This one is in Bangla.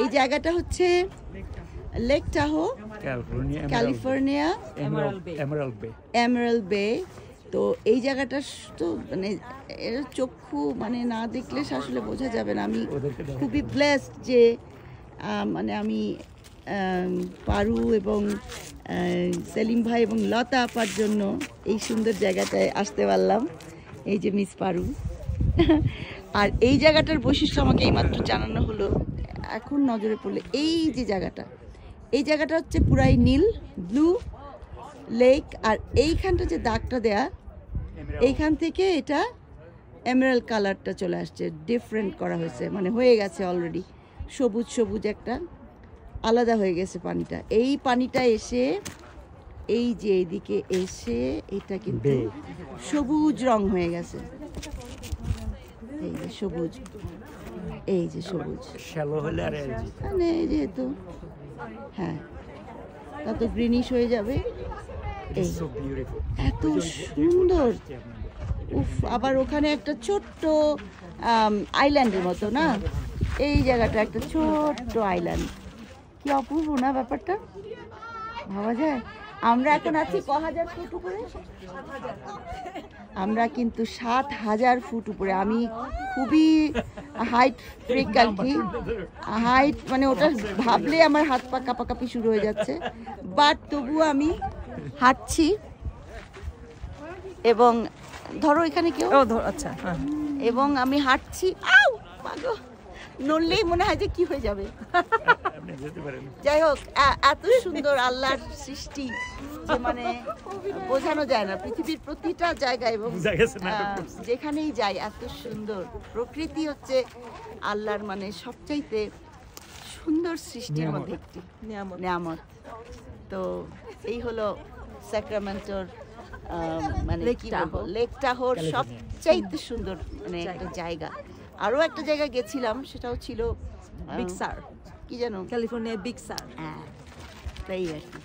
এই জায়গাটা হচ্ছে লেক টাহো, ক্যালিফোর্নিয়া, এমারাল্ড বে। তো এই জায়গাটা তো মানে এর চক্ষু মানে না দেখলে আসলে বোঝা যাবে না। আমি খুবই ব্লেসড যে মানে আমি পারু এবং সেলিম ভাই এবং লতা আপার জন্য এই সুন্দর জায়গাটায় আসতে পারলাম। এই যে মিস পারু। আর এই জায়গাটার বৈশিষ্ট্য আমাকে এইমাত্র জানানো হলো, এখন নজরে পড়লে এই যে জায়গাটা, এই জায়গাটা হচ্ছে পুরাই নীল, ব্লু লেক। আর এইখানটা যে দাগটা দেয়া, এইখান থেকে এটা এমেরাল্ড কালারটা চলে আসছে, ডিফারেন্ট করা হয়েছে, মানে হয়ে গেছে অলরেডি সবুজ সবুজ একটা আলাদা হয়ে গেছে পানিটা। এই পানিটা এসে এই যে এইদিকে এসে এটা কিন্তু সবুজ রং হয়ে গেছে। এই যে সবুজ, এই যে সবুজ মানে যেহেতু হ্যাঁ তা তো গ্রিনিশ হয়ে যাবে। এই এত সুন্দর। উফ, আবার ওখানে একটা ছোট্ট আইল্যান্ডের মতো না, এই জায়গাটা একটা ছোট্ট আইল্যান্ড। কি অপূর্ব না ব্যাপারটা, ভাবা যায়। আমরা এখন আছি ক'1000 ফুট উপরে, আমরা কিন্তু 7000 ফুট উপরে। আমি খুবই হাইট ফ্রিক আর কি, হাইট মানে ওটা ভাবলে আমার হাত পা কাঁপাকাঁপি শুরু হয়ে যাচ্ছে, বাট তবুও আমি হাঁটছি। এবং ধরো এখানে কেউ, আচ্ছা, এবং আমি হাঁটছি, আউ মাগো, নড়লেই মনে হয় যে কি হয়ে যাবে। যাই হোক, এত সুন্দর আল্লাহর সৃষ্টি যে মানে বোঝানো যায় না। পৃথিবীর প্রতিটা জায়গায় এবং যেখানেই যাই এত সুন্দর। প্রকৃতি হচ্ছে আল্লাহর মানে সবচাইতে সুন্দর সৃষ্টির মধ্যে একটি নিয়ামত। তো এই হলো স্যাক্রামেন্টোর মানে কি বলবো, লেক টাহোর সবচাইতে সুন্দর মানে একটা জায়গা। আরো একটা জায়গায় গেছিলাম, সেটাও ছিল বিগ সার, কি জানো, ক্যালিফোর্নিয়া বিগ সার। হ্যাঁ, তাই আর কি।